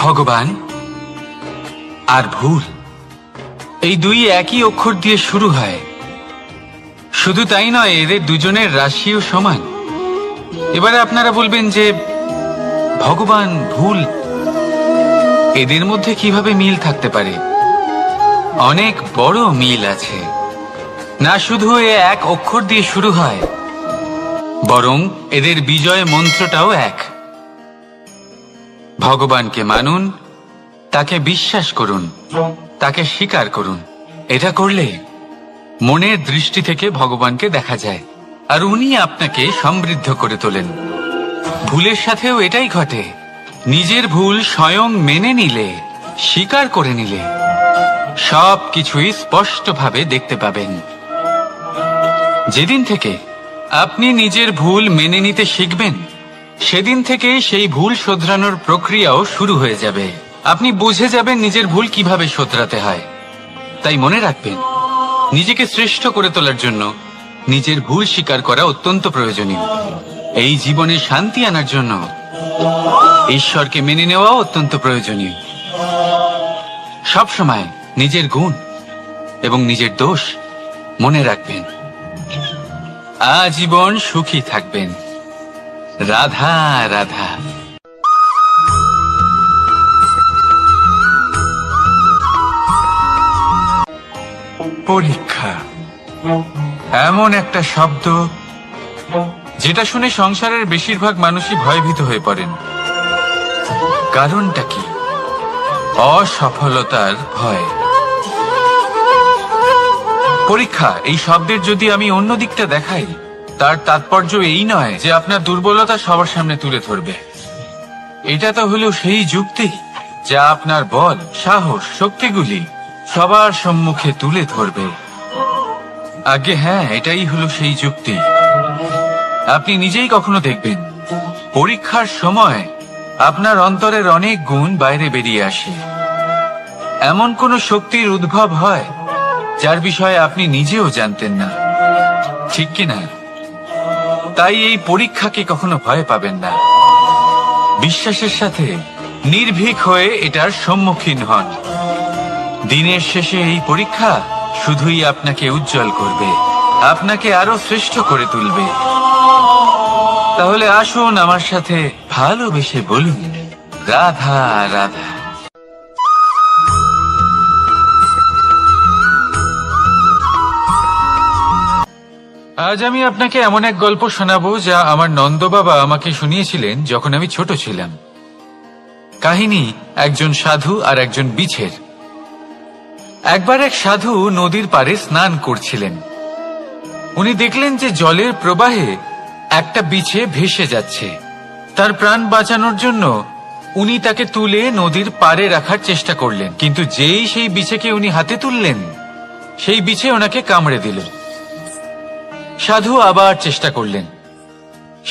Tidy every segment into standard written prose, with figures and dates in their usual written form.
ভগবান আর ভুল, এই দুই একই অক্ষর দিয়ে শুরু হয়। শুধু তাই নয়, এদের দুজনের রাশিও সমান। এবারে আপনারা বলবেন যে ভগবান, ভুল, এদের মধ্যে কিভাবে মিল থাকতে পারে? অনেক বড় মিল আছে। না শুধু এ এক অক্ষর দিয়ে শুরু হয়, বরং এদের বিজয় মন্ত্রটাও এক। ভগবানকে মানুন, তাকে বিশ্বাস করুন, তাকে স্বীকার করুন। এটা করলে মনের দৃষ্টি থেকে ভগবানকে দেখা যায়, আর উনি আপনাকে সমৃদ্ধ করে তোলেন। ভুলের সাথেও এটাই ঘটে। নিজের ভুল স্বয়ং মেনে নিলে, স্বীকার করে নিলে, সব কিছুই স্পষ্টভাবে দেখতে পাবেন। যেদিন থেকে আপনি নিজের ভুল মেনে নিতে শিখবেন, সেদিন থেকে সেই ভুল শোধরানোর প্রক্রিয়াও শুরু হয়ে যাবে। আপনি বুঝে যাবেন নিজের ভুল কিভাবে শোধরাতে হয়। তাই মনে রাখবেন, নিজেকে শ্রেষ্ঠ করে তোলার জন্য নিজের ভুল স্বীকার করা অত্যন্ত প্রয়োজনীয়। এই জীবনে শান্তি আনার জন্য ঈশ্বরকে মেনে নেওয়া অত্যন্ত প্রয়োজনীয়। সবসময় নিজের গুণ এবং নিজের দোষ মনে রাখবেন। আজীবন সুখী থাকবেন। রাধা রাধা। পরীক্ষা এমন একটা শব্দ যেটা শুনে সংসারের বেশিরভাগ মানুষই ভয়ভীত হয়ে পড়েন। কারণটা কি? অসফলতার ভয়। পরীক্ষা এই শব্দের যদি আমি অন্য দিকটা দেখাই, তার তাৎপর্য এই নয় যে আপনার দুর্বলতা সবার সামনে তুলে ধরবে। এটা তো হলো সেই যুক্তি যা আপনার বল, সাহস, শক্তিগুলি সবার সম্মুখে তুলে ধরবে। আগে হ্যাঁ, এটাই হলো সেই যুক্তি। আপনি নিজেই কখনো দেখবেন, পরীক্ষার সময় আপনার অন্তরের অনেক গুণ বাইরে বেরিয়ে আসে। এমন কোন শক্তির উদ্ভব হয় যার বিষয়ে আপনি নিজেও জানতেন না, ঠিক কিনা? তাই এই পরীক্ষাকে কখনো ভয় পাবেন না। বিশ্বাসের সাথে নির্ভীক হয়ে এটার সম্মুখীন হন। দিনের শেষে এই পরীক্ষা শুধুই আপনাকে উজ্জ্বল করবে, আপনাকে আরো শ্রেষ্ঠ করে তুলবে। তাহলে আসুন আমার সাথে ভালোবেসে বলুন, রাধা রাধা। আজ আমি আপনাকে এমন এক গল্প শোনাবো যা আমার নন্দ বাবা আমাকে শুনিয়েছিলেন যখন আমি ছোট ছিলাম। কাহিনী একজন সাধু আর একজন বিছের। একবার এক সাধু নদীর পাড়ে স্নান করছিলেন। উনি দেখলেন যে জলের প্রবাহে একটা বিছে ভেসে যাচ্ছে। তার প্রাণ বাঁচানোর জন্য উনি তাকে তুলে নদীর পাড়ে রাখার চেষ্টা করলেন, কিন্তু যেই সেই বিছেকে উনি হাতে তুললেন, সেই বিছে ওনাকে কামড়ে দিল। সাধু আবার চেষ্টা করলেন,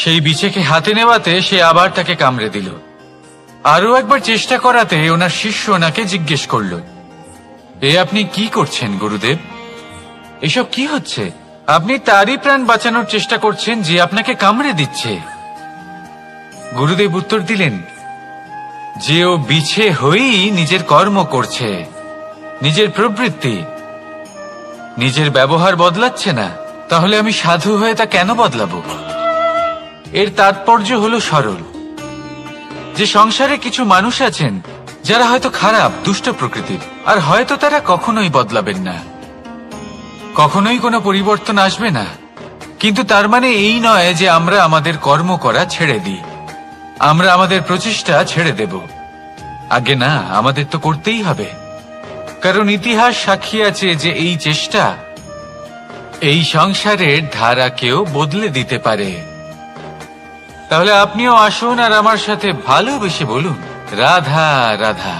সেই বিছেকে হাতে নেওয়াতে সে আবার তাকে কামড়ে দিল। আরো একবার চেষ্টা করাতে ওনার শিষ্য ওনাকে জিজ্ঞেস করল, এ আপনি কি করছেন গুরুদেব? এসব কি হচ্ছে? আপনি তারই প্রাণ বাঁচানোর চেষ্টা করছেন যে আপনাকে কামড়ে দিচ্ছে। গুরুদেব উত্তর দিলেন যে ও বিছে হয়েই নিজের কর্ম করছে, নিজের প্রবৃত্তি, নিজের ব্যবহার বদলাচ্ছে না। তাহলে আমি সাধু হয়ে তা কেন বদলাবো? এর তাৎপর্য হলো সরল, যে সংসারে কিছু মানুষ আছেন যারা হয়তো খারাপ, দুষ্ট প্রকৃতির, আর হয়তো তারা কখনোই বদলাবেন না, কখনোই কোনো পরিবর্তন আসবে না। কিন্তু তার মানে এই নয় যে আমরা আমাদের কর্ম করা ছেড়ে দিই, আমরা আমাদের প্রচেষ্টা ছেড়ে দেব। আগে না, আমাদের তো করতেই হবে, কারণ ইতিহাস সাক্ষী আছে যে এই চেষ্টা এই সংসারের ধারাকেও বদলে দিতে পারে। তাহলে আপনিও আসুন আর আমার সাথে ভালোবেসে বলুন, রাধা রাধা।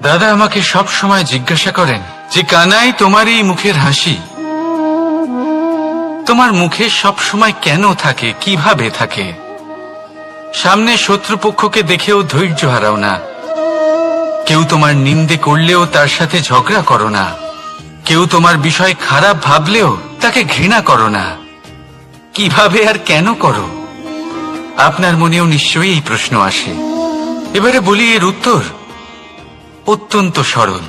দাদা আমাকে সব সময় জিজ্ঞাসা করেন যে কানাই, তোমার এই মুখের হাসি, তোমার মুখে সব সময় কেন থাকে, কিভাবে থাকে? সামনে শত্রুপক্ষকে দেখেও ধৈর্য হারাও না, কেউ তোমার নিন্দে করলেও তার সাথে ঝগড়া করো না, কেউ তোমার বিষয় খারাপ ভাবলেও তাকে ঘৃণা করো না। কিভাবে আর কেন করো? আপনার মনেও নিশ্চয়ই এই প্রশ্ন আসে। এবারে বলি, এর উত্তর অত্যন্ত সরল।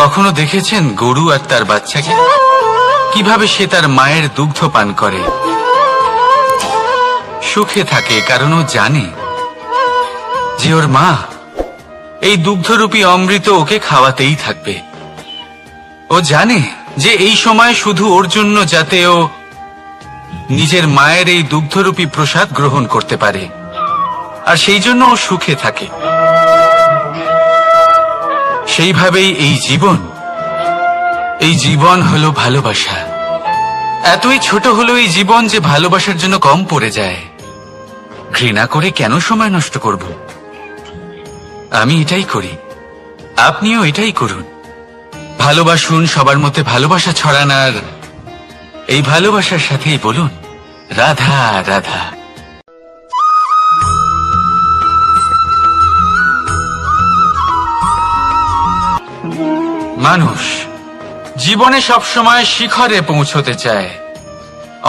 কখনো দেখেছেন গরু আর তার বাচ্চাকে কিভাবে সে তার মায়ের দুগ্ধ পান করে? সুখে থাকে, কারণ ও জানে যে ওর মা এই দুগ্ধরূপী অমৃত ওকে খাওয়াতেই থাকবে। ও জানে যে এই সময় শুধু ওর জন্য, যাতে ও নিজের মায়ের এই দুগ্ধরূপী প্রসাদ গ্রহণ করতে পারে, আর সেই জন্য ও সুখে থাকে। সেইভাবেই এই জীবন হলো ভালোবাসা। এতই ছোট হলো এই জীবন যে ভালোবাসার জন্য কম পড়ে যায়। ঘৃণা করে কেন সময় নষ্ট করব? আমি এটাই করি, আপনিও এটাই করুন। ভালোবাসুন, সবার মধ্যে ভালোবাসা ছড়ান, আর এই ভালোবাসার সাথেই বলুন রাধা রাধা। মানুষ জীবনে সবসময় শিখরে পৌঁছতে চায়,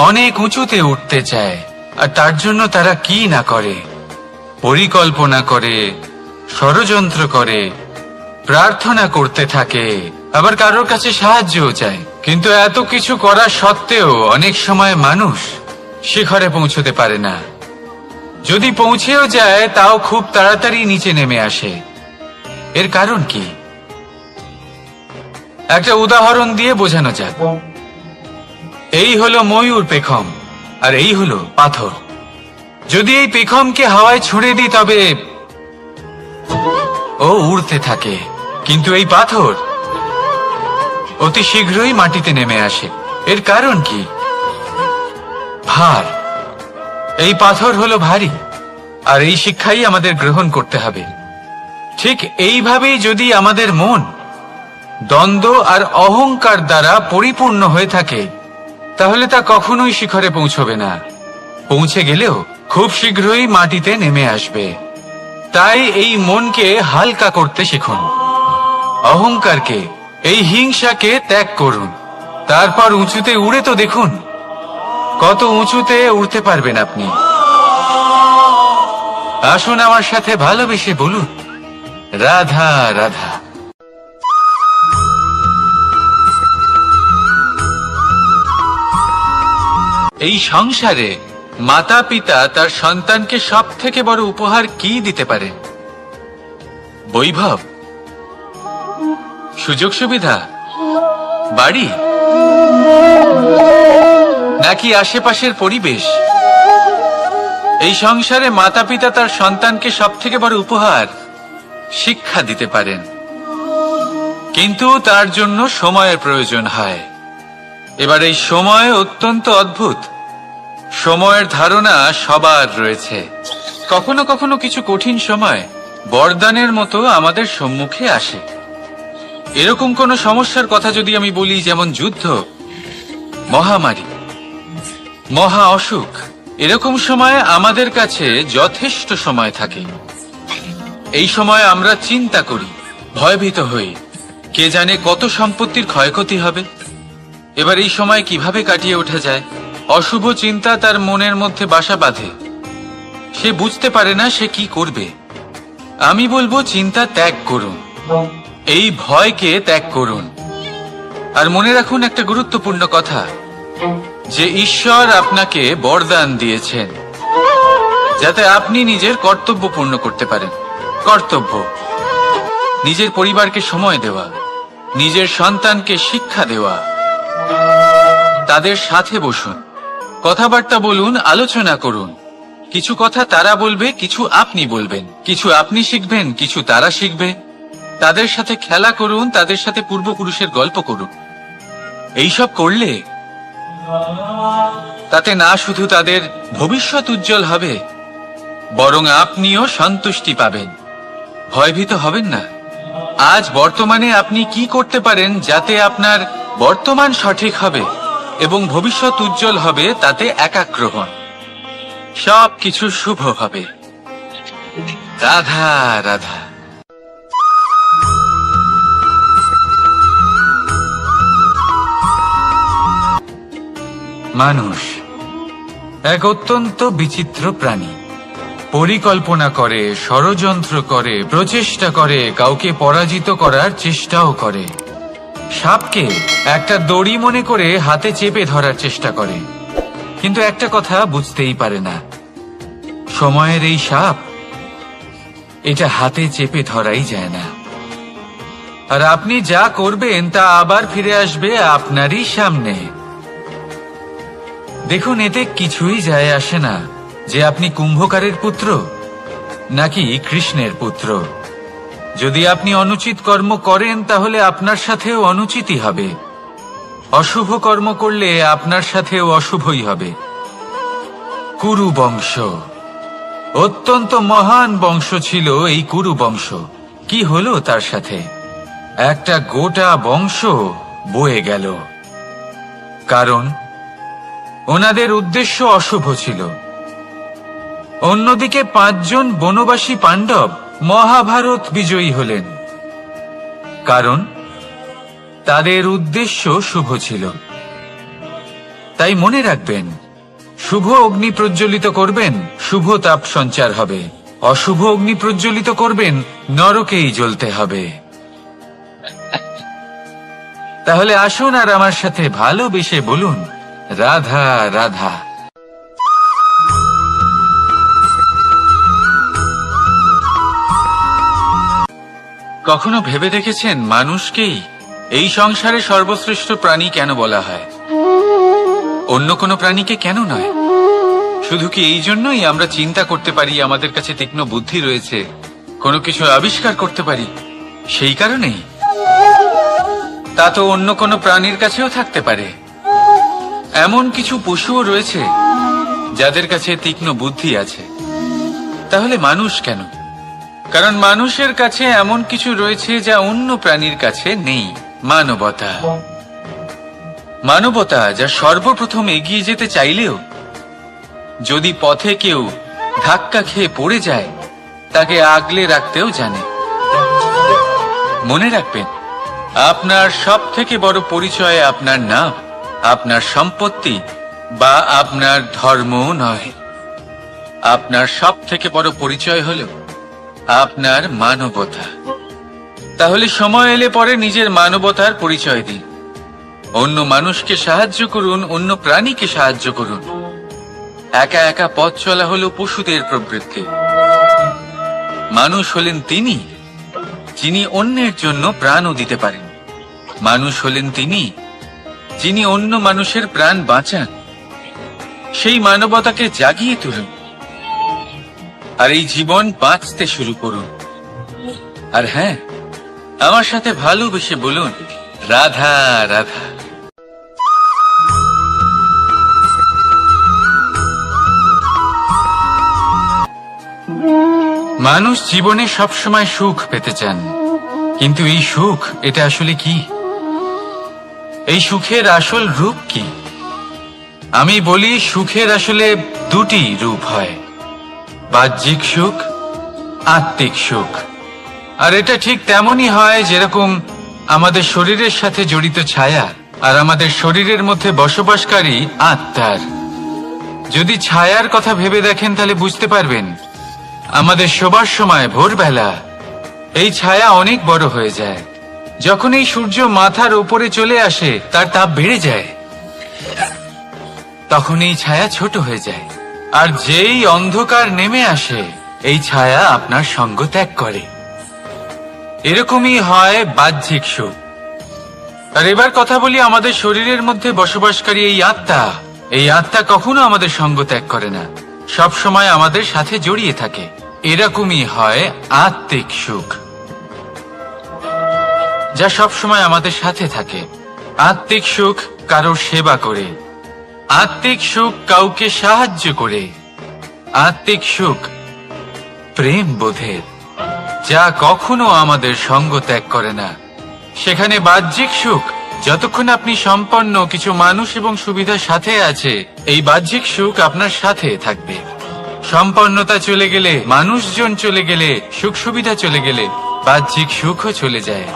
অনেক উঁচুতে উঠতে চায়, আর তার জন্য তারা কি না করে, পরিকল্পনা করে, ষড়যন্ত্র করে, প্রার্থনা করতে থাকে, আবার কারোর কাছে সাহায্যও চায়। কিন্তু এত কিছু করা সত্ত্বেও অনেক সময় মানুষ শিখরে পৌঁছতে পারে না। যদি পৌঁছেও যায় তাও খুব তাড়াতাড়ি নিচে নেমে আসে। এর কারণ কি? একটা উদাহরণ দিয়ে বোঝানো যাক। এই হলো ময়ূর পেখম, আর এই হলো পাথর। যদি এই পেখমকে হাওয়ায় ছুঁড়ে দিই তবে ও উড়তে থাকে, কিন্তু এই পাথর অতি শীঘ্রই মাটিতে নেমে আসে। এর কারণ কি? ভার। এই পাথর হলো ভারী, আর এই শিক্ষাই আমাদের গ্রহণ করতে হবে। ঠিক এইভাবেই যদি আমাদের মন দ্বন্দ্ব আর অহংকার দ্বারা পরিপূর্ণ হয়ে থাকে, তাহলে তা কখনোই শিখরে পৌঁছবে না। পৌঁছে গেলেও খুব শীঘ্রই মাটিতে নেমে আসবে। তাই এই মনকে হালকা করতে শিখুন, অহংকারকে, এই হিংসাকে ত্যাগ করুন। তারপর উঁচুতে উড়ে তো দেখুন কত উঁচুতে উড়তে পারবেন আপনি। আসুন আমার সাথে ভালোবেসে বলুন রাধা রাধা। এই সংসারে মাতা পিতা তার সন্তানকে সব থেকে বড় উপহার কি দিতে পারে? বৈভব, সুযোগ সুবিধা, বাড়ি, নাকি আশেপাশের পরিবেশ? এই সংসারে মাতা পিতা তার সন্তানকে সব থেকে বড় উপহার শিক্ষা দিতে পারেন, কিন্তু তার জন্য সময়ের প্রয়োজন হয়। এবার এই সময় অত্যন্ত অদ্ভুত। সময়ের ধারণা সবার রয়েছে। কখনো কখনো কিছু কঠিন সময় বরদানের মতো আমাদের সম্মুখে আসে। এরকম কোন সমস্যার কথা যদি আমি বলি, যেমন যুদ্ধ, মহামারী, মহা অসুখ, এরকম সময় আমাদের কাছে যথেষ্ট সময় থাকে। এই সময় আমরা চিন্তা করি, ভয়ভীত হই, কে জানে কত সম্পত্তির ক্ষয়ক্ষতি হবে। এবার এই সময় কিভাবে কাটিয়ে ওঠা যায়? অশুভ চিন্তা তার মনের মধ্যে বাসা বাঁধে। সে বুঝতে পারে না সে কি করবে। আমি বলবো চিন্তা ত্যাগ করুন, এই ভয়কে ত্যাগ করুন। আর মনে রাখুন একটা গুরুত্বপূর্ণ কথা, যে ঈশ্বর আপনাকে বরদান দিয়েছেন যাতে আপনি নিজের কর্তব্য পূর্ণ করতে পারেন। কর্তব্য, নিজের পরিবারকে সময় দেওয়া, নিজের সন্তানকে শিক্ষা দেওয়া। তাদের সাথে বসুন, কথাবার্তা বলুন, আলোচনা করুন। কিছু কথা তারা বলবে, কিছু আপনি বলবেন, কিছু আপনি শিখবেন, কিছু তারা শিখবে। তাদের সাথে খেলা করুন, তাদের সাথে পূর্বপুরুষের গল্প করুন। এইসব করলে তাতে না শুধু তাদের ভবিষ্যৎ উজ্জ্বল হবে, বরং আপনিও সন্তুষ্টি পাবেন। ভয়ভীত হবেন না। আজ বর্তমানে আপনি কি করতে পারেন যাতে আপনার বর্তমান সঠিক হবে এবং ভবিষ্যৎ উজ্জ্বল হবে, তাতে একাগ্র হন। সবকিছু শুভ হবে। রাধা রাধা। মানুষ এক অত্যন্ত বিচিত্র প্রাণী। পরিকল্পনা করে, ষড়যন্ত্র করে, প্রচেষ্টা করে, কাউকে পরাজিত করার চেষ্টাও করে। সাপকে একটা দড়ি মনে করে হাতে চেপে ধরার চেষ্টা করে, কিন্তু একটা কথা বুঝতেই পারে না, সময়ের এই সাপ এটা হাতে চেপে ধরাই যায় না। আর আপনি যা করবেন তা আবার ফিরে আসবে আপনারই সামনে। দেখুন, এতে কিছুই যায় আসে না যে আপনি কুম্ভকারের পুত্র নাকি কৃষ্ণের পুত্র। যদি আপনি অনুচিত কর্ম করেন তাহলে আপনার সাথেও অনুচিতই হবে। অশুভ কর্ম করলে আপনার সাথেও অশুভই হবে। কুরু বংশ অত্যন্ত মহান বংশ ছিল এই কুরু বংশ। কি হলো তার সাথে? একটা গোটা বংশ বয়ে গেল, কারণ ওনাদের উদ্দেশ্য অশুভ ছিল। অন্যদিকে 5 জন বনবাসী পাণ্ডব মহাভারত বিজয়ী হলেন, কারণ তাদের উদ্দেশ্য শুভ ছিল। তাই মনে রাখবেন, শুভ অগ্নি প্রজ্বলিত করবেন, শুভ তাপ সঞ্চার হবে। অশুভ অগ্নি প্রজ্বলিত করবেন, নরকেই জ্বলতে হবে। তাহলে আসুন আর আমার সাথে ভালোবেসে বলুন, রাধা রাধা। কখনো ভেবে দেখেছেন মানুষকেই এই সংসারে সর্বশ্রেষ্ঠ প্রাণী কেন বলা হয়? অন্য কোনো প্রাণীকে কেন নয়? শুধু কি এই জন্যই আমরা চিন্তা করতে পারি, আমাদের কাছে তীক্ষ্ণ বুদ্ধি রয়েছে, কোনো কিছু আবিষ্কার করতে পারি, সেই কারণেই? তা তো অন্য কোনো প্রাণীর কাছেও থাকতে পারে। এমন কিছু পশুও রয়েছে যাদের কাছে তীক্ষ্ণ বুদ্ধি আছে। তাহলে মানুষ কেন? কারণ মানুষের কাছে এমন কিছু রয়েছে যা অন্য প্রাণীর কাছে নেই। মানবতা। মানবতা যা সর্বপ্রথম এগিয়ে যেতে চাইলেও যদি পথে কেউ ধাক্কা খেয়ে পড়ে যায়, তাকে আগলে রাখতেও জানে। মনে রাখবেন, আপনার সব থেকে বড় পরিচয় আপনার নাম, আপনার সম্পত্তি বা আপনার ধর্মও নয়। আপনার সব থেকে বড় পরিচয় হল আপনার মানবতা। তাহলে সময় এলে পরে নিজের মানবতার পরিচয় দিন। অন্য মানুষকে সাহায্য করুন, অন্য প্রাণীকে সাহায্য করুন। একা একা পথ চলা হলো পশুদের প্রবৃত্তি। মানুষ হলেন তিনি যিনি অন্যের জন্য প্রাণও দিতে পারেন। মানুষ হলেন তিনি যিনি অন্য মানুষের প্রাণ বাঁচান। সেই মানবতাকে জাগিয়ে তুলুন আর এই জীবন বাঁচতে শুরু করুন। আর হ্যাঁ, আমার সাথে ভালোবেসে বলুন, রাধা রাধা। মানুষ জীবনে সবসময় সুখ পেতে চান, কিন্তু এই সুখ এটা আসলে কি? এই সুখের আসল রূপ কি? আমি বলি, সুখের আসলে 2টি রূপ হয়, বাহ্যিক সুখ, আত্মিক সুখ। আর এটা ঠিক তেমনই হয় যেরকম আমাদের শরীরের সাথে জড়িত ছায়া আর আমাদের শরীরের মধ্যে বসবাসকারী আত্মার। যদি ছায়ার কথা ভেবে দেখেন তাহলে বুঝতে পারবেন, আমাদের শোবার সময় ভোরবেলা এই ছায়া অনেক বড় হয়ে যায়। যখন এই সূর্য মাথার উপরে চলে আসে, তার তাপ বেড়ে যায়, তখন এই ছায়া ছোট হয়ে যায়। আর যেই অন্ধকার নেমে আসে, এই ছায়া আপনার সঙ্গ ত্যাগ করে। এরকমই হয় বাহ্যিক সুখ। আর এবার কথা বলি আমাদের শরীরের মধ্যে বসবাসকারী এই আত্মা। এই আত্মা কখনো আমাদের সঙ্গ ত্যাগ করে না, সব সময় আমাদের সাথে জড়িয়ে থাকে। এরকমই হয় আত্মিক সুখ, যা সব সময় আমাদের সাথে থাকে। আত্মিক সুখ কারোর সেবা করে, আত্মিক সুখ কাউকে সাহায্য করে, আত্মিক সুখ প্রেম বোধের, যা কখনো আমাদের সঙ্গ ত্যাগ করে না। সেখানে বাহ্যিক সুখ, যতক্ষণ আপনি সম্পন্ন কিছু মানুষ এবং সুবিধার সাথে আছে, এই বাহ্যিক সুখ আপনার সাথে থাকবে। সম্পন্নতা চলে গেলে, মানুষজন চলে গেলে, সুখ সুবিধা চলে গেলে, বাহ্যিক সুখও চলে যায়।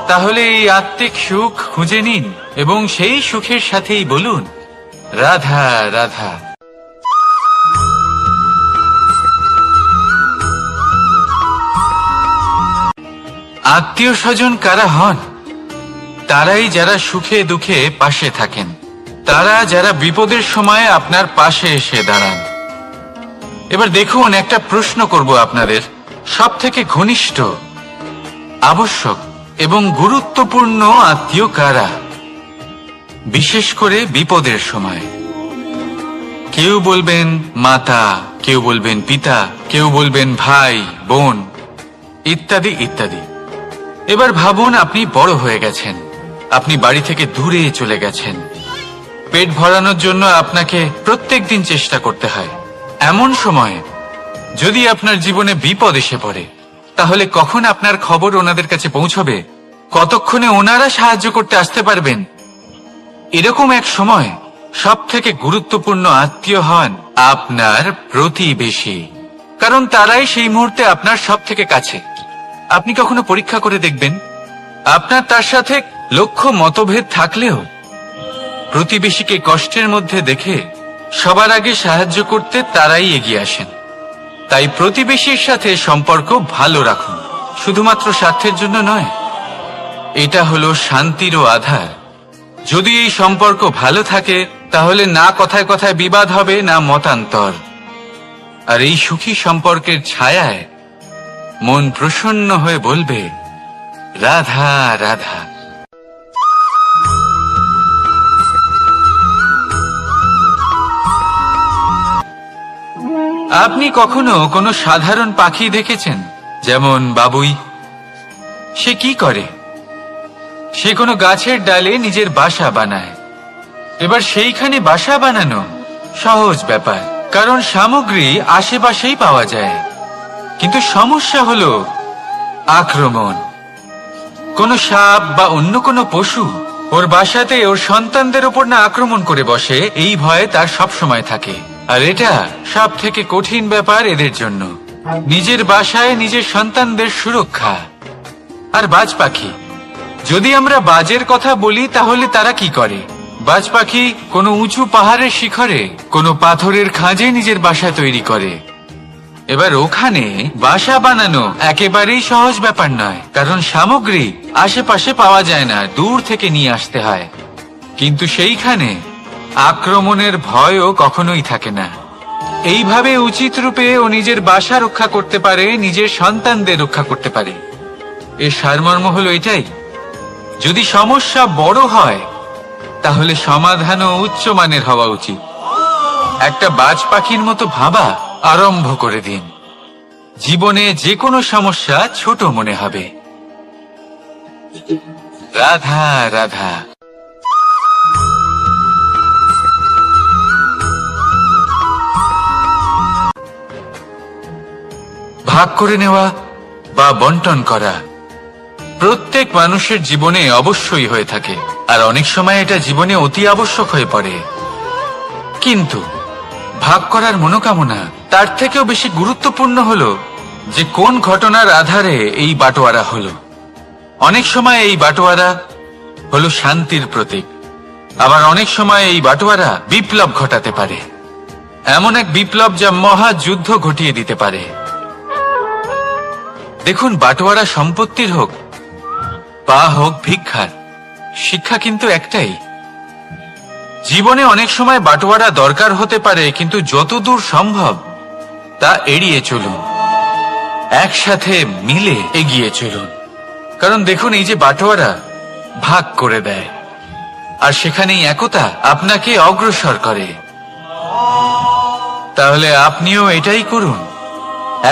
তাহলে এই আত্মিক সুখ খুঁজে নিন এবং সেই সুখের সাথেই বলুন, রাধা রাধা। আত্মীয় স্বজন কারা হন? তারাই যারা সুখে দুঃখে পাশে থাকেন, তারা যারা বিপদের সময় আপনার পাশে এসে দাঁড়ান। এবার দেখুন, একটা প্রশ্ন করব আপনাদের, সব থেকে ঘনিষ্ঠ, আবশ্যক এবং গুরুত্বপূর্ণ আত্মীয় কারা, বিশেষ করে বিপদের সময়? কেউ বলবেন মাতা, কেউ বলবেন পিতা, কেউ বলবেন ভাই বোন, ইত্যাদি ইত্যাদি। এবার ভাবুন, আপনি বড় হয়ে গেছেন, আপনি বাড়ি থেকে দূরে চলে গেছেন, পেট ভরানোর জন্য আপনাকে প্রত্যেকদিন চেষ্টা করতে হয়। এমন সময় যদি আপনার জীবনে বিপদ এসে পড়ে, তাহলে কখন আপনার খবর ওনাদের কাছে পৌঁছবে? কতক্ষণে ওনারা সাহায্য করতে আসতে পারবেন? এরকম এক সময় সব থেকে গুরুত্বপূর্ণ আত্মীয় হন আপনার প্রতিবেশী, কারণ তারাই সেই মুহূর্তে আপনার সব থেকে কাছে। আপনি কখনো পরীক্ষা করে দেখবেন, আপনার তার সাথে লক্ষ্য মতভেদ থাকলেও প্রতিবেশীকে কষ্টের মধ্যে দেখে সবার আগে সাহায্য করতে তারাই এগিয়ে আসেন। তাই প্রতিবেশীর সাথে সম্পর্ক ভালো রাখুন, শুধুমাত্র স্বার্থের জন্য নয়। এটা হলো শান্তিরও আধার। যদি এই সম্পর্ক ভালো থাকে, তাহলে না কথায় কথায় বিবাদ হবে, না মতান্তর। আর এই সুখী সম্পর্কের ছায়ায় মন প্রসন্ন হয়ে বলবে, রাধা রাধা। আপনি কখনো কোনো সাধারণ পাখি দেখেছেন? যেমন বাবুই। সে কি করে? সে কোনো গাছের ডালে নিজের বাসা বানায়। এবার সেইখানে বাসা বানানো সহজ ব্যাপার, কারণ সামগ্রী আশেপাশেই পাওয়া যায়। কিন্তু সমস্যা হলো আক্রমণ। কোনো সাপ বা অন্য কোনো পশু ওর বাসাতে ওর সন্তানদের ওপর না আক্রমণ করে বসে, এই ভয়ে তার সব সময় থাকে। আর এটা সব থেকে কঠিন ব্যাপার এদের জন্য, নিজের বাসায় নিজের সন্তানদের সুরক্ষা। আর বাজ পাখি, যদি আমরা বাজের কথা বলি, তাহলে তারা কি করে? বাজ পাখি কোনো উঁচু পাহাড়ের শিখরে, কোনো পাথরের খাঁজে নিজের বাসা তৈরি করে। এবার ওখানে বাসা বানানো একেবারেই সহজ ব্যাপার নয়, কারণ সামগ্রী আশেপাশে পাওয়া যায় না, দূর থেকে নিয়ে আসতে হয়। কিন্তু সেইখানে আক্রমণের ভয়ও কখনোই থাকে না। এইভাবে উচিত রূপে ও নিজের বাসা রক্ষা করতে পারে, নিজের সন্তানদের রক্ষা করতে পারে। এর সারমর্ম হলো এটাই, যদি সমস্যা বড় হয়, তাহলে সমাধানও উচ্চমানের হওয়া উচিত। একটা বাজ পাখির মতো ভাবা আরম্ভ করে দিন। জীবনে যে কোনো সমস্যা ছোট মনে হবে। রাধা রাধা। ভাগ করে নেওয়া বা বন্টন করা প্রত্যেক মানুষের জীবনে অবশ্যই হয়ে থাকে, আর অনেক সময় এটা জীবনে অতি আবশ্যক হয়ে পড়ে। কিন্তু ভাগ করার মনোকামনা তার থেকেও বেশি গুরুত্বপূর্ণ হলো যে কোন ঘটনার আধারে এই বাটোয়ারা হলো। অনেক সময় এই বাটোয়ারা হলো শান্তির প্রতীক, আবার অনেক সময় এই বাটোয়ারা বিপ্লব ঘটাতে পারে, এমন এক বিপ্লব যা মহাযুদ্ধ ঘটিয়ে দিতে পারে। দেখুন, বাটোয়ারা সম্পত্তির হোক বা হোক ভিক্ষার, শিক্ষা কিন্তু একটাই। জীবনে অনেক সময় বাটোয়ারা দরকার হতে পারে, কিন্তু যতদূর সম্ভব তা এড়িয়ে চলুন, একসাথে মিলে এগিয়ে চলুন। কারণ দেখুন, এই যে বাটোয়ারা ভাগ করে দেয়, আর সেখানেই একতা আপনাকে অগ্রসর করে। তাহলে আপনিও এটাই করুন,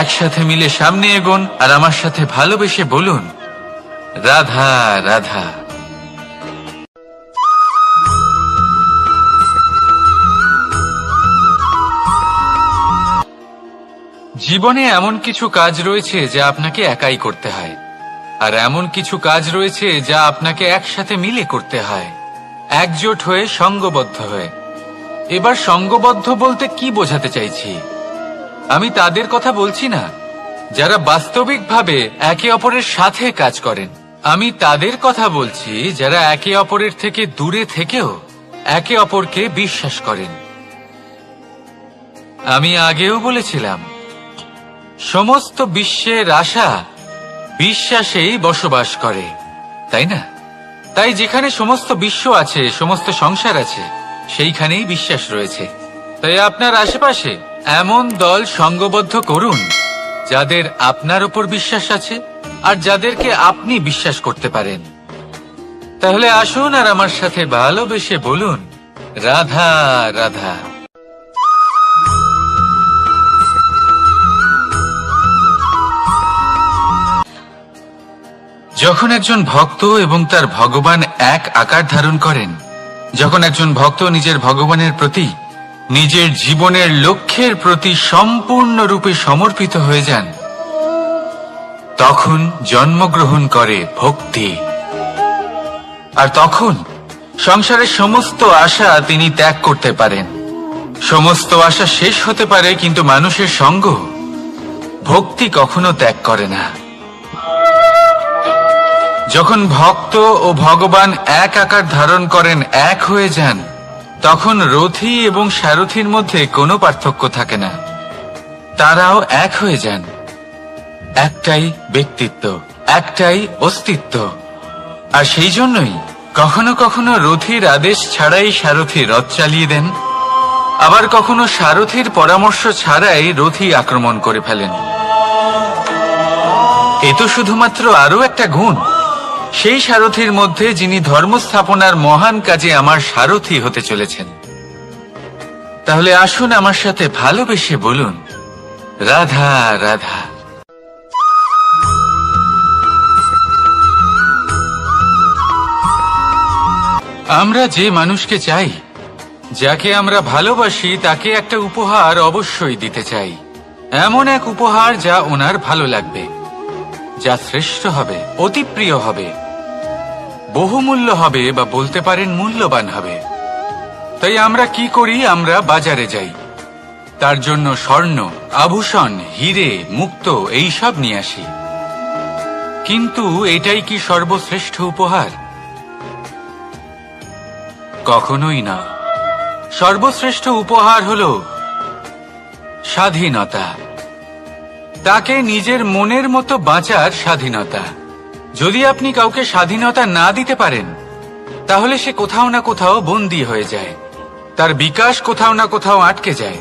একসাথে মিলে সামনে এগোন, আর আমার সাথে ভালোবেসে বলুন, রাধা রাধা। জীবনে এমন কিছু কাজ রয়েছে যা আপনাকে একাই করতে হয়, আর এমন কিছু কাজ রয়েছে যা আপনাকে একসাথে মিলে করতে হয়, একজোট হয়ে, সঙ্গবদ্ধ হয়ে। এবার সঙ্গবদ্ধ বলতে কি বোঝাতে চাইছি? আমি তাদের কথা বলছি না যারা বাস্তবিকভাবে একে অপরের সাথে কাজ করেন। আমি তাদের কথা বলছি যারা একে অপরের থেকে দূরে থেকেও একে অপরকে বিশ্বাস করেন। আমি আগেও বলেছিলাম, সমস্ত বিশ্বের আশা বিশ্বাসেই বসবাস করে, তাই না? তাই যেখানে সমস্ত বিশ্ব আছে, সমস্ত সংসার আছে, সেইখানেই বিশ্বাস রয়েছে। তাই আপনার আশেপাশে এমন দল সঙ্গবদ্ধ করুন যাদের আপনার উপর বিশ্বাস আছে আর যাদেরকে আপনি বিশ্বাস করতে পারেন। তাহলে আসুন আর আমার সাথে ভালোবেসে বলুন, রাধা রাধা। যখন একজন ভক্ত এবং তার ভগবান এক আকার ধারণ করেন, যখন একজন ভক্ত নিজের ভগবানের প্রতি, নিজের জীবনের লক্ষ্যের প্রতি সম্পূর্ণরূপে সমর্পিত হয়ে যান, তখন জন্মগ্রহণ করে ভক্তি। আর তখন সংসারের সমস্ত আশা তিনি ত্যাগ করতে পারেন। সমস্ত আশা শেষ হতে পারে, কিন্তু মানুষের সঙ্গ ভক্তি কখনো ত্যাগ করে না। যখন ভক্ত ও ভগবান এক আকার ধারণ করেন, এক হয়ে যান, তখন রথী এবং সারথীর মধ্যে কোনো পার্থক্য থাকে না। তারাও এক হয়ে যান। একটাই ব্যক্তিত্ব, একটাই অস্তিত্ব। আর সেই জন্যই কখনো কখনো রথীর আদেশ ছাড়াই সারথী রথ চালিয়ে দেন, আবার কখনো সারথীর পরামর্শ ছাড়াই রথী আক্রমণ করে ফেলেন। এ তো শুধুমাত্র আরও একটা গুণ সেই সারথীর মধ্যে, যিনি ধর্ম স্থাপনার মহান কাজে আমার সারথী হতে চলেছেন। তাহলে আসুন আমার সাথে ভালোবেসে বলুন, রাধা রাধা। আমরা যে মানুষকে চাই, যাকে আমরা ভালোবাসি, তাকে একটা উপহার অবশ্যই দিতে চাই। এমন এক উপহার যা ওনার ভালো লাগবে, যা শ্রেষ্ঠ হবে, অতি প্রিয় হবে, বহুমূল্য হবে, বা বলতে পারেন মূল্যবান হবে। তাই আমরা কি করি? আমরা বাজারে যাই, তার জন্য স্বর্ণ, আভূষণ, হিরে, মুক্তো এইসব নিয়ে আসি। কিন্তু এটাই কি সর্বশ্রেষ্ঠ উপহার? কখনোই না। সর্বশ্রেষ্ঠ উপহার হলো স্বাধীনতা, তাকে নিজের মনের মতো বাঁচার স্বাধীনতা। যদি আপনি কাউকে স্বাধীনতা না দিতে পারেন, তাহলে সে কোথাও না কোথাও বন্দী হয়ে যায়, তার বিকাশ কোথাও না কোথাও আটকে যায়।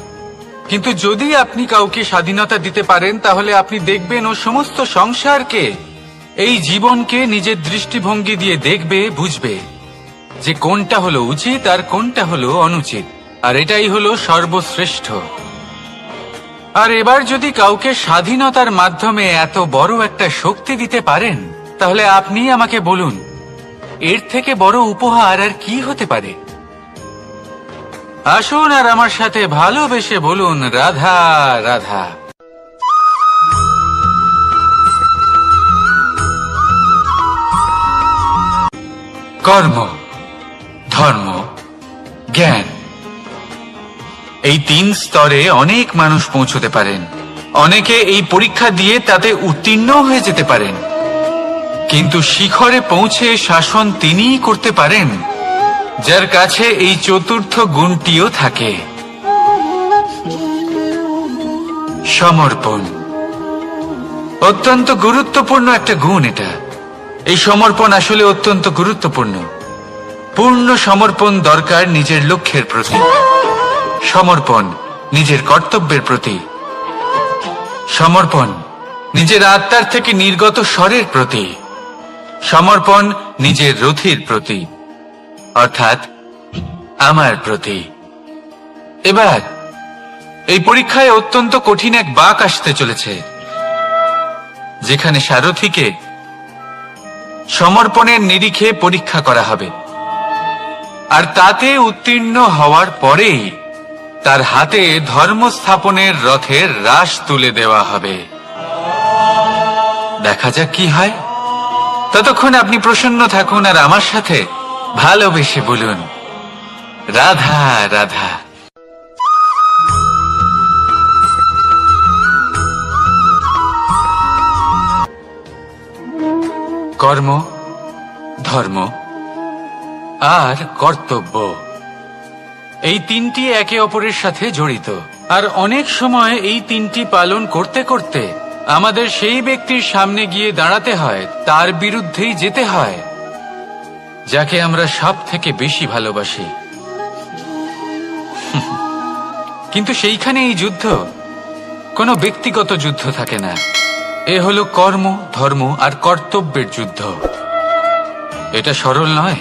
কিন্তু যদি আপনি কাউকে স্বাধীনতা দিতে পারেন, তাহলে আপনি দেখবেন ও সমস্ত সংসারকে, এই জীবনকে নিজের দৃষ্টিভঙ্গি দিয়ে দেখবে, বুঝবে যে কোনটা হলো উচিত আর কোনটা হলো অনুচিত। আর এটাই হলো সর্বশ্রেষ্ঠ। আর এবার যদি কাউকে স্বাধীনতার মাধ্যমে এত বড় একটা শক্তি দিতে পারেন, তাহলে আপনি আমাকে বলুন, এর থেকে বড় উপহার আর কি হতে পারে? আসুন আর আমার সাথে ভালোবেসে বলুন, রাধা রাধা। কর্ম, ধর্ম, জ্ঞান, এই 3 স্তরে অনেক মানুষ পৌঁছতে পারেন। অনেকে এই পরীক্ষা দিয়ে তাতে উত্তীর্ণ হয়ে যেতে পারেন, কিন্তু শিখরে পৌঁছে শাসন তিনিই করতে পারেন যার কাছে এই চতুর্থ গুণটিও থাকে, সমর্পণ। অত্যন্ত গুরুত্বপূর্ণ একটা গুণ এটা। এই সমর্পণ আসলে অত্যন্ত গুরুত্বপূর্ণ। পূর্ণ সমর্পণ দরকার নিজের লক্ষ্যের প্রতি, সমর্পণ নিজের কর্তব্যের প্রতি, সমর্পণ নিজের আত্মার থেকে নির্গত স্বরের প্রতি, সমর্পণ নিজের রথীর প্রতি, অর্থাৎ আমার প্রতি। এবার এই পরীক্ষায় অত্যন্ত কঠিন এক বাঁক আসতে চলেছে, যেখানে সারথীকে সমর্পণের নিরিখে পরীক্ষা করা হবে। আর তাতে উত্তীর্ণ হওয়ার পরেই তার হাতে ধর্ম স্থাপনের রথের রাশ তুলে দেওয়া হবে। দেখা যাক কি হয়। ততক্ষণ আপনি প্রসন্ন থাকুন আর আমার সাথে ভালোবেসে বলুন, রাধা রাধা। কর্ম, ধর্ম আর কর্তব্য, এই তিনটি একে অপরের সাথে জড়িত। আর অনেক সময় এই তিনটি পালন করতে করতে আমাদের সেই ব্যক্তির সামনে গিয়ে দাঁড়াতে হয়, তার বিরুদ্ধেই যেতে হয় যাকে আমরা সব থেকে বেশি ভালোবাসি। কিন্তু সেইখানে এই যুদ্ধ কোনো ব্যক্তিগত যুদ্ধ থাকে না, এ হলো কর্ম, ধর্ম আর কর্তব্যের যুদ্ধ। এটা সরল নয়,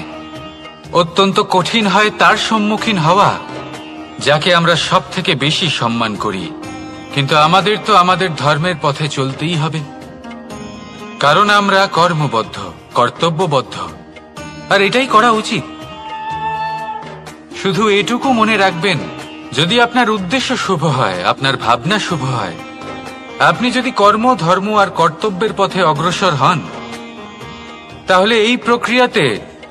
অত্যন্ত কঠিন হয় তার সম্মুখীন হওয়া যাকে আমরা সব থেকে বেশি সম্মান করি। কিন্তু আমাদের তো আমাদের ধর্মের পথে চলতেই হবে, কারণ আমরা কর্মবদ্ধ, কর্তব্যবদ্ধ, আর এটাই করা উচিত। শুধু এটুকু মনে রাখবেন, যদি আপনার উদ্দেশ্য শুভ হয়, আপনার ভাবনা শুভ হয়, আপনি যদি কর্ম, ধর্ম আর কর্তব্যের পথে অগ্রসর হন, তাহলে এই প্রক্রিয়াতে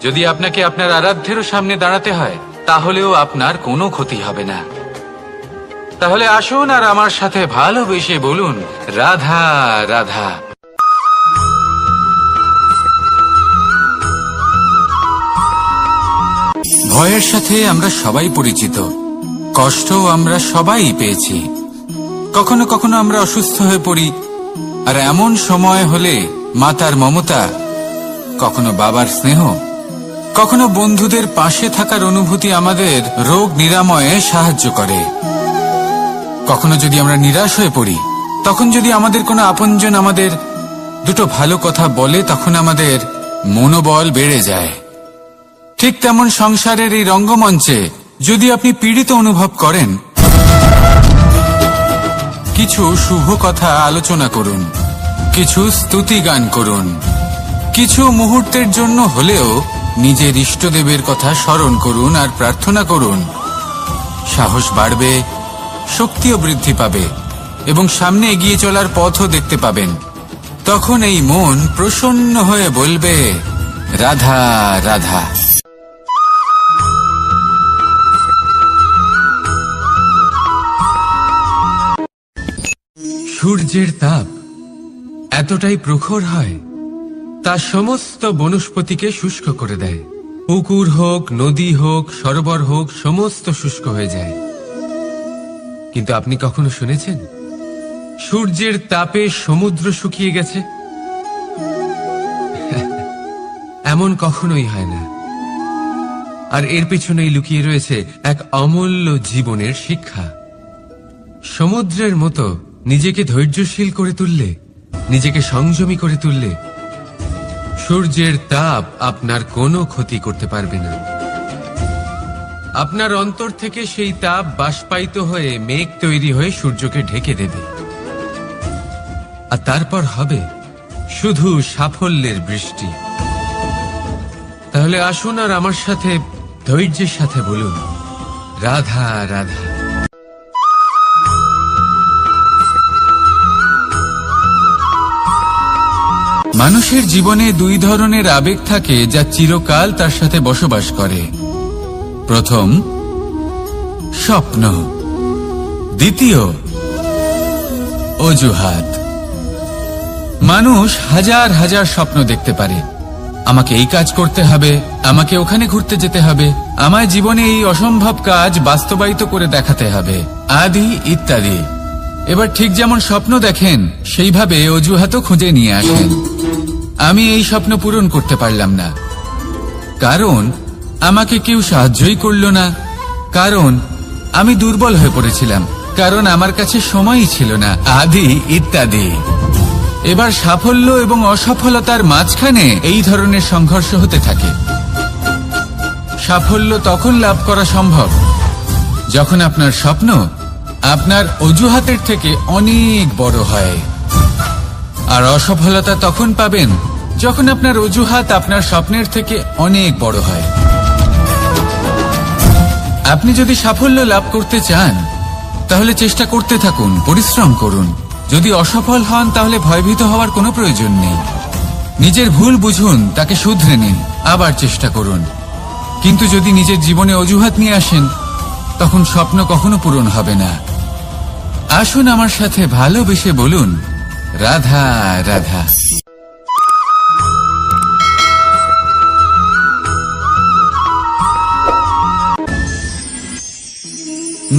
যদি আপনাকে আপনার আরাধ্যেরও সামনে দাঁড়াতে হয়, তাহলেও আপনার কোনো ক্ষতি হবে না। তাহলে আসুন আর আমার সাথে ভালোবেসে বলুন, রাধা রাধা। ভয়ের সাথে আমরা সবাই পরিচিত, কষ্টও আমরা সবাই পেয়েছি। কখনো কখনো আমরা অসুস্থ হয়ে পড়ি, আর এমন সময় হলে মাতার মমতা, কখনো বাবার স্নেহ, কখনো বন্ধুদের পাশে থাকার অনুভূতি আমাদের রোগ নিরাময়ে সাহায্য করে। কখনো যদি আমরা নিরাশ হয়ে পড়ি, তখন যদি আমাদের কোনো আপনজন আমাদের দুটো ভালো কথা বলে, তখন আমাদের মনোবল বেড়ে যায়। ঠিক তেমন সংসারের এই রঙ্গমঞ্চে যদি আপনি পীড়িত অনুভব করেন, কিছু শুভ কথা আলোচনা করুন, কিছু স্তুতি গান করুন, কিছু মুহূর্তের জন্য হলেও নিজের ইষ্টদেবের কথা স্মরণ করুন আর প্রার্থনা করুন। সাহস বাড়বে, শক্তিও বৃদ্ধি পাবে এবং সামনে এগিয়ে চলার পথও দেখতে পাবেন। তখন এই মন প্রসন্ন হয়ে বলবে, রাধা রাধা। সূর্যের তাপ এতটাই প্রখর হয়, তা সমস্ত বনস্পতিকে শুষ্ক করে দেয়। পুকুর হোক, নদী হোক, সরোবর হোক, সমস্ত শুষ্ক হয়ে যায়। কিন্তু আপনি কখনো শুনেছেন সূর্যের তাপে সমুদ্র শুকিয়ে গেছে? এমন কখনোই হয় না। আর এর পেছনেই লুকিয়ে রয়েছে এক অমূল্য জীবনের শিক্ষা। সমুদ্রের মতো নিজেকে ধৈর্যশীল করে তুললে, নিজেকে সংযমী করে তুললে, সূর্যের তাপ আপনার কোনো ক্ষতি করতে পারবে না। আপনার অন্তর থেকে সেই তাপ বাষ্পায়িত হয়ে মেঘ তৈরি হয়ে সূর্যকে ঢেকে দেবে, আর তারপর হবে শুধু সাফল্যের বৃষ্টি। তাহলে আসুন আর আমার সাথে ধৈর্যের সাথে বলুন, রাধা রাধা। মানুষের জীবনে দুই ধরনের আবেগ থাকে যা চিরকাল তার সাথে বসবাস করে। প্রথম, স্বপ্ন। দ্বিতীয়, অজুহাত। মানুষ হাজার হাজার স্বপ্ন দেখতে পারে। আমাকে এই কাজ করতে হবে, আমাকে ওখানে ঘুরতে যেতে হবে, আমায় জীবনে এই অসম্ভব কাজ বাস্তবায়িত করে দেখাতে হবে, আদি ইত্যাদি। এবার ঠিক যেমন স্বপ্ন দেখেন, সেইভাবে অজুহাতও খুঁজে নিয়ে আসেন। আমি এই স্বপ্ন পূরণ করতে পারলাম না, কারণ আমাকে কেউ সাহায্যই করল না, কারণ আমি দুর্বল হয়ে পড়েছিলাম, কারণ আমার কাছে সময়ই ছিল না, আদি ইত্যাদি। এবার সাফল্য এবং অসফলতার মাঝখানে এই ধরনের সংঘর্ষ হতে থাকে। সাফল্য তখন লাভ করা সম্ভব যখন আপনার স্বপ্ন আপনার অজুহাতের থেকে অনেক বড় হয়, আর অসফলতা তখন পাবেন যখন আপনার অজুহাত আপনার স্বপ্নের থেকে অনেক বড় হয়। আপনি যদি সাফল্য লাভ করতে চান, তাহলে চেষ্টা করতে থাকুন, পরিশ্রম করুন। যদি অসফল হন, তাহলে ভয়ভীত হওয়ার কোনো প্রয়োজন নেই। নিজের ভুল বুঝুন, তাকে শুধরে নিন, আবার চেষ্টা করুন। কিন্তু যদি নিজের জীবনে অজুহাত নিয়ে আসেন, তখন স্বপ্ন কখনো পূরণ হবে না। আসুন আমার সাথে ভালোবেসে বলুন, রাধা রাধা।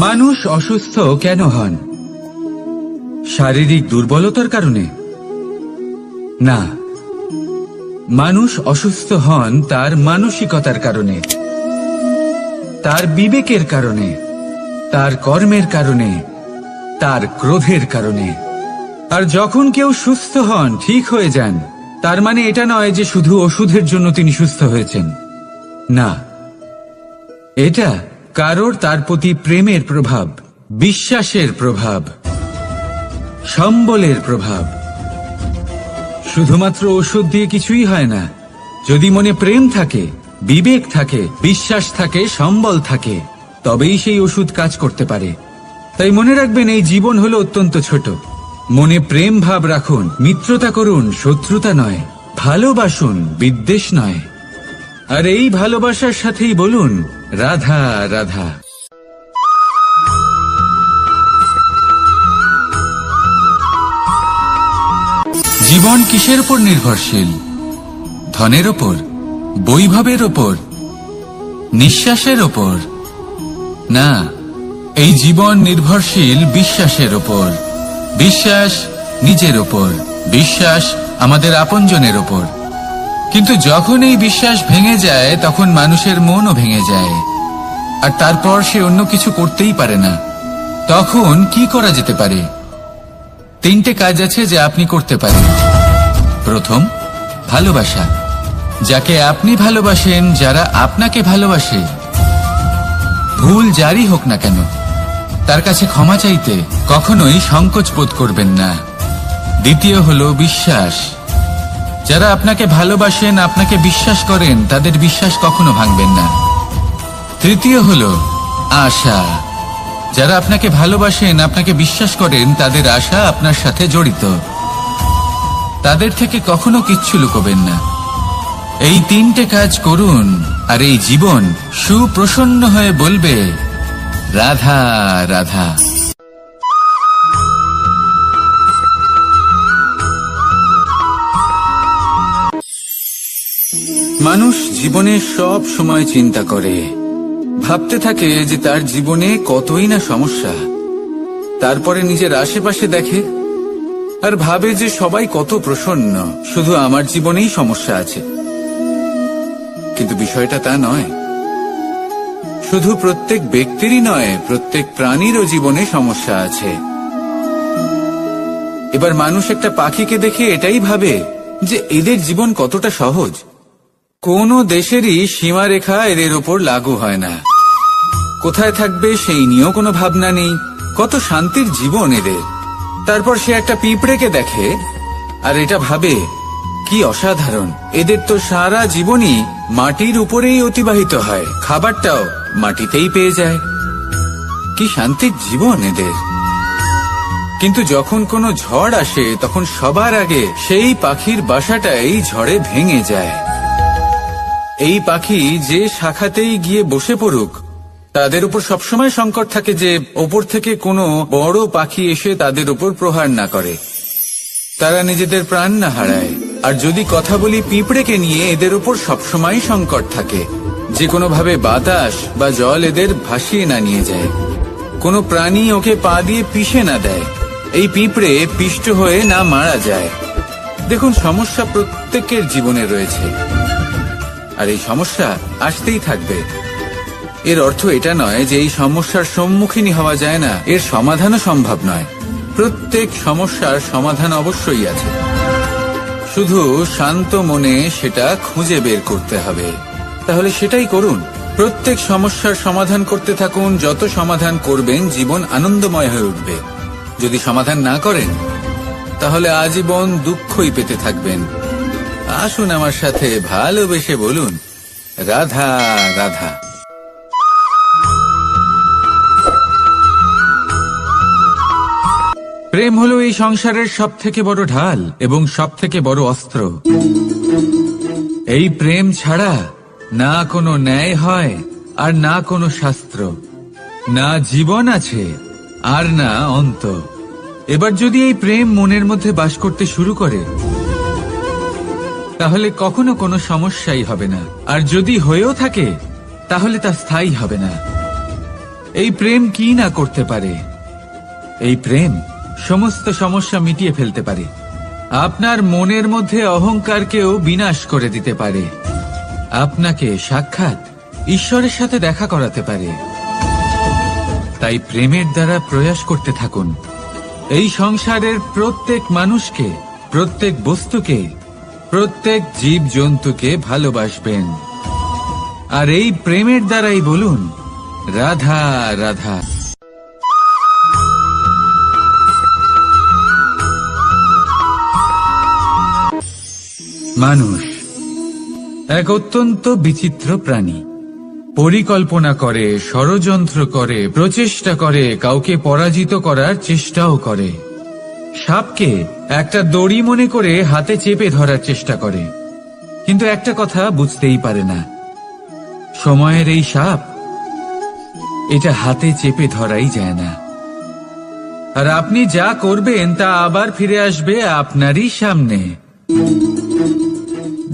মানুষ অসুস্থ কেন হন? শারীরিক দুর্বলতার কারণে? না, মানুষ অসুস্থ হন তার মানসিকতার কারণে, তার বিবেকের কারণে, তার কর্মের কারণে, তার ক্রোধের কারণে। আর যখন কেউ সুস্থ হন, ঠিক হয়ে যান, তার মানে এটা নয় যে শুধু ওষুধের জন্য তিনি সুস্থ হয়েছেন। না, এটা কারোর তার প্রতি প্রেমের প্রভাব, বিশ্বাসের প্রভাব, সম্বলের প্রভাব। শুধুমাত্র ওষুধ দিয়ে কিছুই হয় না। যদি মনে প্রেম থাকে, বিবেক থাকে, বিশ্বাস থাকে, সম্বল থাকে, তবেই সেই ওষুধ কাজ করতে পারে। তাই মনে রাখবেন, এই জীবন হলো অত্যন্ত ছোট। মনে প্রেম ভাব রাখুন, মিত্রতা করুন, শত্রুতা নয়। ভালোবাসুন, বিদ্বেষ নয়। আর এই ভালোবাসার সাথেই বলুন রাধা রাধা। জীবন কিসের উপর নির্ভরশীল? ধনের ওপর, বৈভবের ওপর, নিঃশ্বাসের ওপর? না, এই জীবন নির্ভরশীল বিশ্বাসের ওপর। বিশ্বাস নিজের ওপর, বিশ্বাস আমাদের আপনজনের ওপর। কিন্তু যখন এই বিশ্বাস ভেঙে যায়, তখন মানুষের মনও ভেঙে যায়, আর তারপর সে অন্য কিছু করতেই পারে না। তখন কি করা যেতে পারে? 3টে কাজ আছে যা আপনি করতে পারেন। প্রথম, ভালোবাসা। যাকে আপনি ভালোবাসেন, যারা আপনাকে ভালোবাসে, ভুল যারই হোক না কেন, তার কাছে ক্ষমা চাইতে কখনোই সংকোচ বোধ করবেন না। দ্বিতীয় হলো বিশ্বাস। যারা আপনাকে ভালোবাসেন, আপনাকে বিশ্বাস করেন, তাদের বিশ্বাস কখনো ভাঙবেন না। তৃতীয় হলো আশা। যারা আপনাকে ভালোবাসেন, আপনাকে বিশ্বাস করেন, তাদের আশা আপনার সাথে জড়িত। তাদের থেকে কখনো কিচ্ছু লুকোবেন না। এই 3টে কাজ করুন, আর এই জীবন সুপ্রসন্ন হয়ে বলবে রাধা রাধা। মানুষ জীবনে সব সময় চিন্তা করে, ভাবতে থাকে যে তার জীবনে কতই না সমস্যা। তারপরে নিজের আশেপাশে দেখে আর ভাবে যে সবাই কত প্রসন্ন, শুধু আমার জীবনেই সমস্যা আছে। কিন্তু বিষয়টা তা নয়। শুধু প্রত্যেক ব্যক্তিরই নয়, প্রত্যেক প্রাণীরও জীবনে সমস্যা আছে। এবার মানুষ একটা পাখিকে দেখে এটাই ভাবে যে এদের জীবন কতটা সহজ। কোনো দেশেরই সীমারেখা এদের ওপর লাগু হয় না। কোথায় থাকবে সেই নিয়েও কোনো ভাবনা নেই। কত শান্তির জীবন এদের। তারপর সে একটা পিঁপড়েকে দেখে আর এটা ভাবে কি অসাধারণ, এদের তো সারা জীবনই মাটির উপরেই অতিবাহিত হয়, খাবারটাও মাটিতেই পেয়ে যায়। কি শান্তির জীবন এদের। কিন্তু যখন কোনো ঝড় আসে, তখন সবার আগে সেই পাখির বাসাটাই ঝড়ে ভেঙে যায়। এই পাখি যে শাখাতেই গিয়ে বসে পড়ুক, তাদের উপর সবসময় সংকট থাকে যে ওপর থেকে কোনো বড় পাখি এসে তাদের উপর প্রহার না করে, তারা নিজেদের প্রাণ না হারায়। আর যদি কথা বলি পিঁপড়েকে নিয়ে, এদের উপর সবসময় সংকট থাকে যে কোনোভাবে বাতাস বা জল এদের ভাসিয়ে না নিয়ে যায়, কোনো প্রাণী ওকে পা দিয়ে পিষে না দেয়, এই পিঁপড়ে পিষ্ট হয়ে না মারা যায়। দেখুন, সমস্যা প্রত্যেকের জীবনে রয়েছে, আর এই সমস্যা আসতেই থাকবে। এর অর্থ এটা নয় যে এই সমস্যার সম্মুখীন হওয়া যায় না, এর সমাধানও সম্ভব নয়। প্রত্যেক সমস্যার সমাধান অবশ্যই আছে, শুধু শান্ত মনে সেটা খুঁজে বের করতে হবে। তাহলে সেটাই করুন, প্রত্যেক সমস্যার সমাধান করতে থাকুন। যত সমাধান করবেন, জীবন আনন্দময় হয়ে উঠবে। যদি সমাধান না করেন, তাহলে আজীবন দুঃখই পেতে থাকবেন। আসুন আমার সাথে ভালোবেসে বলুন রাধা রাধা। প্রেম হলো এই সংসারের সবথেকে বড় ঢাল এবং সবথেকে বড় অস্ত্র। এই প্রেম ছাড়া না কোনো ন্যায় হয় আর না কোনো শাস্ত্র, না জীবন আছে আর না অন্ত। এবার যদি এই প্রেম মনের মধ্যে বাস করতে শুরু করে, তাহলে কখনো কোনো সমস্যাই হবে না। আর যদি হয়েও থাকে, তাহলে তা স্থায়ী হবে না। এই প্রেম কি না করতে পারে? এই প্রেম সমস্ত সমস্যা মিটিয়ে ফেলতে পারে। আপনার মনের মধ্যে অহংকারকেও বিনাশ করে দিতে পারে। আপনাকে সাক্ষাৎ ঈশ্বরের সাথে দেখা করাতে পারে। তাই প্রেমের দ্বারা প্রয়াস করতে থাকুন। এই সংসারের প্রত্যেক মানুষকে, প্রত্যেক বস্তুকে, প্রত্যেক জীব জন্তুকে ভালোবাসবেন। আর এই প্রেমের দ্বারাই বলুন রাধা রাধা। মানুষ এক অত্যন্ত বিচিত্র প্রাণী। পরিকল্পনা করে, ষড়যন্ত্র করে, প্রচেষ্টা করে, কাউকে পরাজিত করার চেষ্টাও করে। সাপকে একটা দড়ি মনে করে হাতে চেপে ধরার চেষ্টা করে, কিন্তু একটা কথা বুঝতেই পারে না, সময়ের এই সাপ, এটা হাতে চেপে ধরাই যায় না। আর আপনি যা করবেন তা আবার ফিরে আসবে আপনারই সামনে।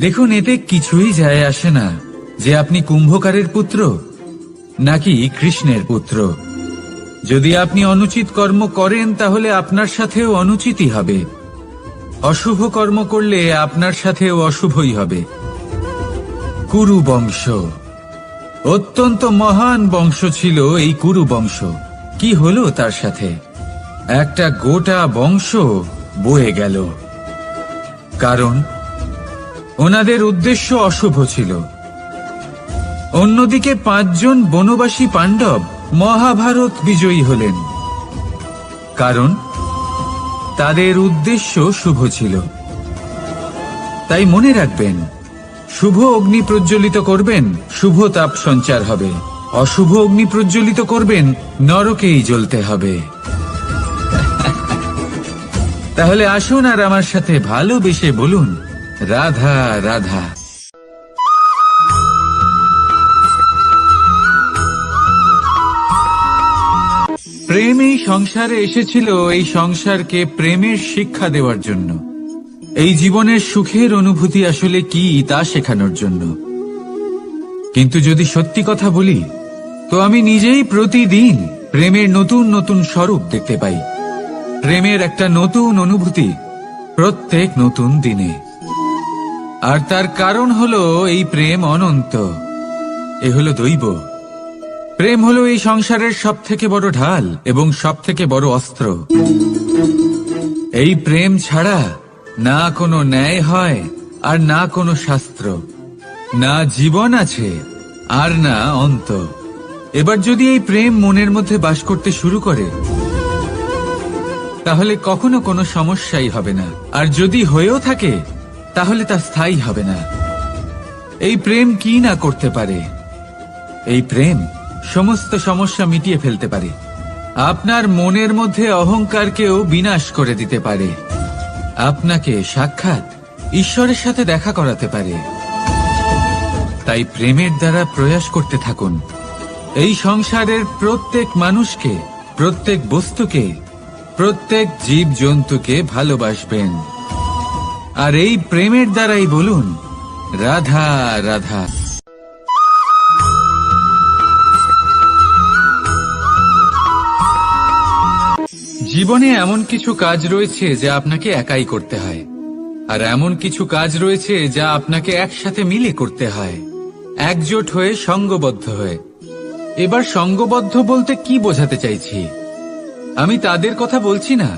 দেখুন, এতে কিছুই যায় আসে না যে আপনি কুম্ভকারের পুত্র নাকি কৃষ্ণের পুত্র। যদি আপনি অনুচিত কর্ম করেন তাহলে আপনার সাথেও অনুচিতই হবে। অশুভ কর্ম করলে আপনার সাথেও অশুভই হবে। কুরু বংশ অত্যন্ত মহান বংশ ছিল। এই কুরু বংশ কি হলো তার সাথে? একটা গোটা বংশ বয়ে গেল। কারণ ওনাদের উদ্দেশ্য অশুভ ছিল। অন্যদিকে 5 জন বনবাসী পাণ্ডব মহাভারত বিজয়ী হলেন, কারণ তাদের উদ্দেশ্য শুভ ছিল। তাই মনে রাখবেন, শুভ অগ্নি প্রজ্বলিত করবেন, শুভ তাপ সঞ্চার হবে। অশুভ অগ্নি প্রজ্বলিত করবেন, নরকেই জ্বলতে হবে। তাহলে আসুন আর আমার সাথে ভালোবেসে বলুন রাধা রাধা। প্রেম এই সংসারে এসেছিল এই সংসারকে প্রেমের শিক্ষা দেওয়ার জন্য, এই জীবনের সুখের অনুভূতি আসলে কি তা শেখানোর জন্য। কিন্তু যদি সত্যি কথা বলি, তো আমি নিজেই প্রতিদিন প্রেমের নতুন নতুন স্বরূপ দেখতে পাই। প্রেমের একটা নতুন অনুভূতি প্রত্যেক নতুন দিনে। আর তার কারণ হলো এই প্রেম অনন্ত। এ হলো দৈব। প্রেম হলো এই সংসারের সবথেকে বড় ঢাল এবং সবথেকে বড় অস্ত্র। এই প্রেম ছাড়া না কোনো ন্যায় হয় আর না কোনো শাস্ত্র, না জীবন আছে আর না অন্ত। এবার যদি এই প্রেম মনের মধ্যে বাস করতে শুরু করে, তাহলে কখনো কোনো সমস্যাই হবে না। আর যদি হয়েও থাকে তাহলে তা স্থায়ী হবে না। এই প্রেম কি না করতে পারে? এই প্রেম সমস্ত সমস্যা মিটিয়ে ফেলতে পারে। আপনার মনের মধ্যে অহংকারকেও বিনাশ করে দিতে পারে। আপনাকে সাক্ষাৎ ঈশ্বরের সাথে দেখা করাতে পারে। তাই প্রেমের দ্বারা প্রয়াস করতে থাকুন। এই সংসারের প্রত্যেক মানুষকে, প্রত্যেক বস্তুকে, প্রত্যেক জীব জন্তুকে ভালোবাসবেন। আর এই প্রেমের দ্বারাই বলুন রাধা রাধা। জীবনে এমন কিছু কাজ রয়েছে যা আপনাকে একাই করতে হয়, আর এমন কিছু কাজ রয়েছে যা আপনাকে একসাথে মিলে করতে হয়, একজোট হয়ে, সঙ্গবদ্ধ হয়ে। এবার সঙ্গবদ্ধ বলতে কি বোঝাতে চাইছি? আমি তাদের কথা বলছি না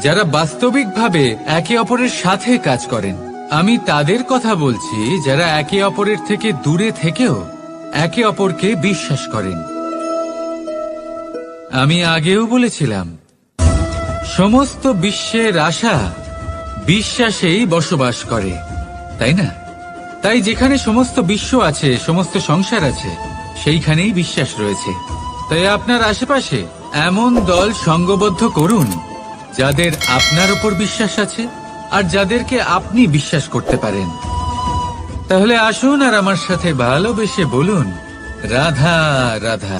যারা বাস্তবিকভাবে একে অপরের সাথে কাজ করেন। আমি তাদের কথা বলছি যারা একে অপরের থেকে দূরে থেকেও একে অপরকে বিশ্বাস করেন। আমি আগেও বলেছিলাম, সমস্ত বিশ্বের আশা বিশ্বাসেই বসবাস করে, তাই না? তাই যেখানে সমস্ত বিশ্ব আছে, সমস্ত সংসার আছে, সেইখানেই বিশ্বাস রয়েছে। তাই আপনার আশেপাশে এমন দল সঙ্গবদ্ধ করুন যাদের আপনার উপর বিশ্বাস আছে আর যাদেরকে আপনি বিশ্বাস করতে পারেন। তাহলে আসুন আর আমার সাথে ভালোবেসে বলুন রাধা রাধা।